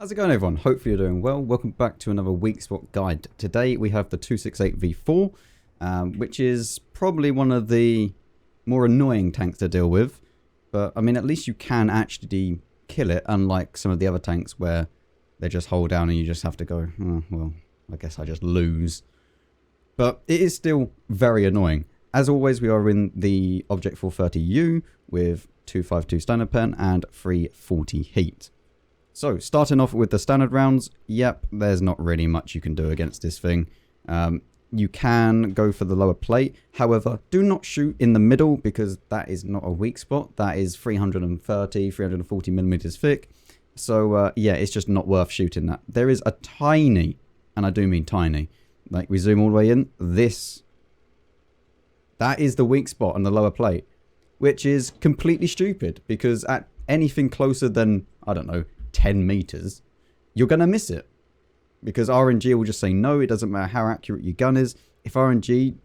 How's it going, everyone? Hopefully you're doing well. Welcome back to another Weakspots guide. Today we have the 268v4, which is probably one of the more annoying tanks to deal with. But, I mean, at least you can actually kill it, unlike some of the other tanks where they just hold down and you just have to go, oh, well, I guess I just lose. But it is still very annoying. As always, we are in the Object 430U with 252 standard pen and 340 heat. So, starting off with the standard rounds, yep, there's not really much you can do against this thing. You can go for the lower plate. However, do not shoot in the middle because that is not a weak spot. That is 330, 340 millimeters thick. So, yeah, it's just not worth shooting that. There is a tiny, and I do mean tiny, like we zoom all the way in, that is the weak spot on the lower plate, which is completely stupid because at anything closer than, I don't know, 10 meters, you're going to miss it. Because RNG will just say no, it doesn't matter how accurate your gun is. If RNG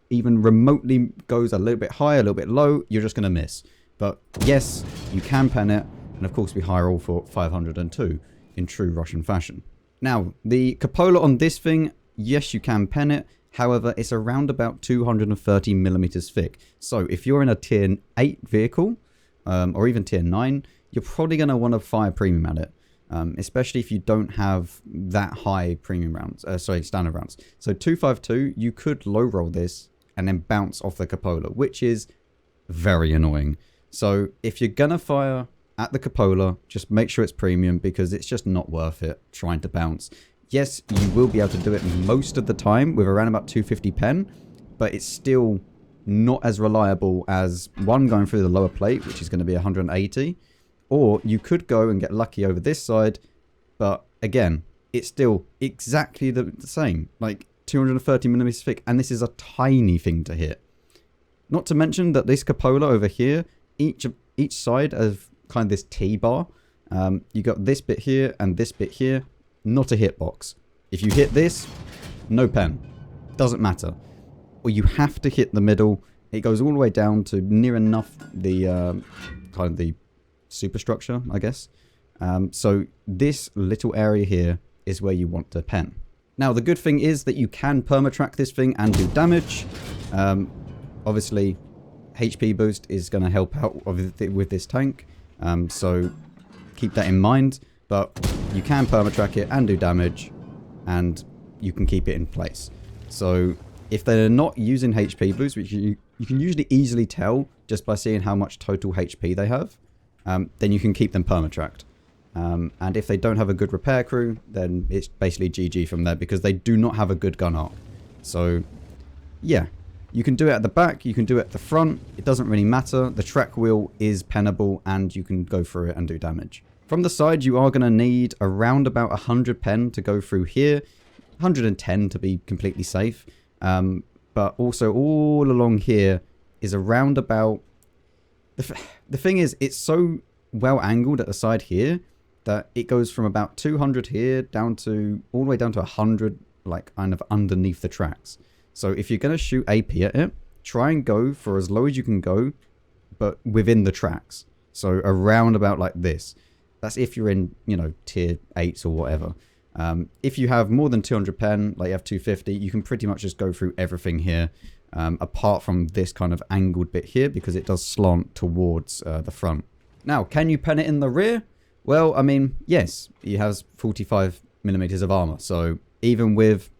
even remotely goes a little bit high, a little bit low, you're just going to miss. But yes, you can pen it. And of course we hire all for 502 in true Russian fashion. Now, the cupola on this thing, yes, you can pen it. However, it's around about 230 millimeters thick. So if you're in a tier 8 vehicle, or even tier 9, you're probably going to want to fire premium at it. Especially if you don't have that high premium rounds, standard rounds. So 252, you could low roll this and then bounce off the cupola, which is very annoying. So if you're going to fire at the cupola, just make sure it's premium because it's just not worth it trying to bounce. Yes, you will be able to do it most of the time with around about 250 pen, but it's still not as reliable as one going through the lower plate, which is going to be 180. Or you could go and get lucky over this side, but again, it's still exactly the same, like 230 millimeters thick, and this is a tiny thing to hit. Not to mention that this cupola over here, each side of kind of this T-bar, you got this bit here and this bit here, not a hitbox. If you hit this, no pen, doesn't matter. Or you have to hit the middle. It goes all the way down to near enough the kind of the superstructure, I guess. So this little area here is where you want to pen. Now, the good thing is that you can permatrack this thing and do damage. Obviously, HP boost is going to help out with this tank. So keep that in mind. But you can permatrack it and do damage, and you can keep it in place. So if they're not using HP boost, which you can usually easily tell just by seeing how much total HP they have, then you can keep them permatracked. And if they don't have a good repair crew, then it's basically GG from there because they do not have a good gun arc. So, yeah. You can do it at the back, you can do it at the front. It doesn't really matter. The track wheel is pennable and you can go through it and do damage. From the side, you are going to need around about 100 pen to go through here. 110 to be completely safe. But also all along here is around about... The thing is, it's so well angled at the side here that it goes from about 200 here down to all the way down to 100, like kind of underneath the tracks. So if you're going to shoot AP at it, try and go for as low as you can go, but within the tracks. So around about like this. That's if you're in, you know, tier 8s or whatever. If you have more than 200 pen, like you have 250, you can pretty much just go through everything here. Apart from this kind of angled bit here because it does slant towards the front. Now, can you pen it in the rear? Well, I mean, yes, it has 45 millimeters of armor. So even with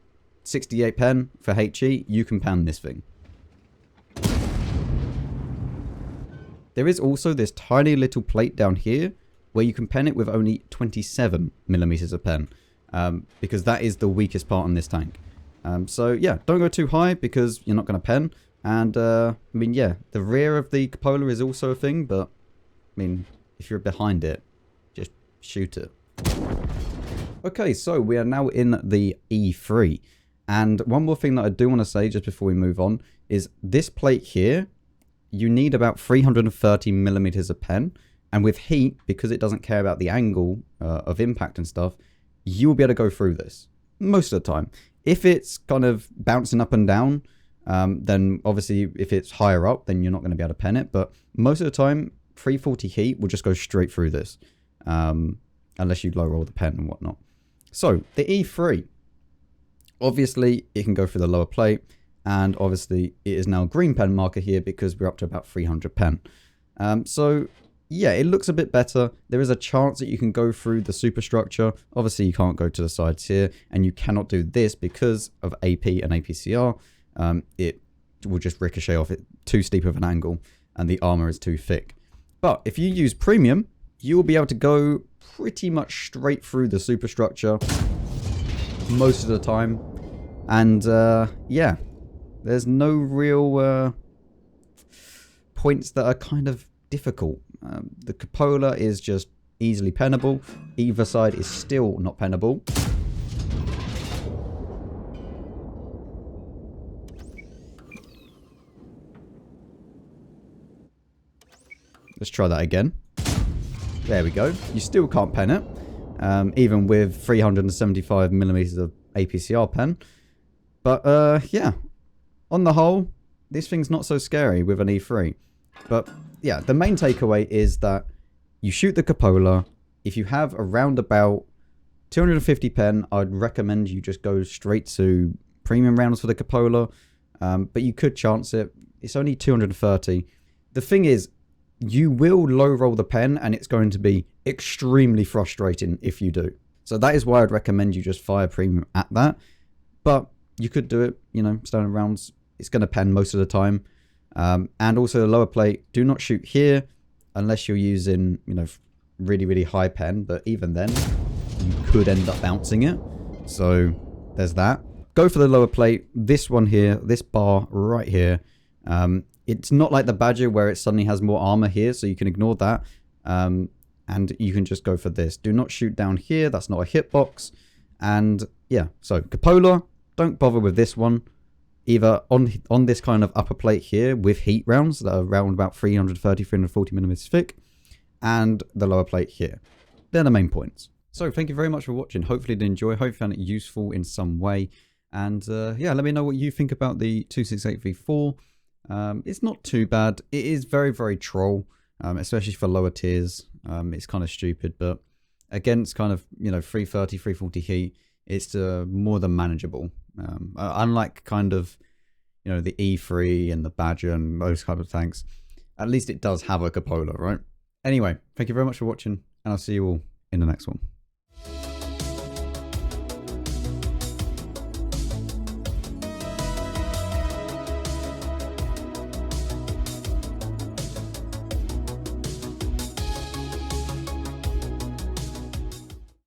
68 pen for HE, you can pen this thing. There is also this tiny little plate down here where you can pen it with only 27 millimeters of pen because that is the weakest part on this tank. So, yeah, don't go too high because you're not going to pen. And, I mean, yeah, the rear of the cupola is also a thing. But, I mean, if you're behind it, just shoot it. Okay, so we are now in the E3. And one more thing that I do want to say just before we move on is this plate here, you need about 330 millimeters of pen. And with heat, because it doesn't care about the angle of impact and stuff, you will be able to go through this most of the time. If it's kind of bouncing up and down, then obviously if it's higher up, then you're not going to be able to pen it. But most of the time, 340 heat will just go straight through this. unless you low roll the pen and whatnot. So the E3, obviously it can go through the lower plate, and obviously it is now green pen marker here because we're up to about 300 pen. So yeah, it looks a bit better. There is a chance that you can go through the superstructure. Obviously you can't go to the sides here, and you cannot do this because of AP and APCR. It will just ricochet off it too steep of an angle, and the armor is too thick. But if you use premium, you will be able to go pretty much straight through the superstructure most of the time. And yeah, there's no real points that are kind of difficult. The cupola is just easily pennable. Either side is still not pennable. Let's try that again. There we go. You still can't pen it, even with 375 millimeters of APCR pen. But yeah, on the whole, this thing's not so scary with an E3. But yeah, the main takeaway is that you shoot the cupola. If you have around about 250 pen, I'd recommend you just go straight to premium rounds for the cupola. But you could chance it. It's only 230. The thing is, you will low roll the pen, and it's going to be extremely frustrating if you do. So that is why I'd recommend you just fire premium at that. But you could do it, you know, standard rounds. It's going to pen most of the time. And also the lower plate, do not shoot here unless you're using, you know, really, really high pen. But even then, you could end up bouncing it. So there's that. Go for the lower plate. This one here, this bar right here. It's not like the Badger where it suddenly has more armor here, so you can ignore that. And you can just go for this. Do not shoot down here. That's not a hitbox. And yeah, so cupola, don't bother with this one. Either on this kind of upper plate here with heat rounds that are around about 330, 340 millimeters thick, and the lower plate here. They're the main points. So thank you very much for watching. Hopefully you did enjoy. Hope you found it useful in some way. And yeah, let me know what you think about the 268v4. It's not too bad. It is very, very troll, especially for lower tiers. It's kind of stupid, but against kind of, you know, 330, 340 heat, it's more than manageable. Unlike kind of, you know, the E3 and the Badger and those kind of tanks, at least it does have a cupola, right? Anyway, thank you very much for watching, and I'll see you all in the next one.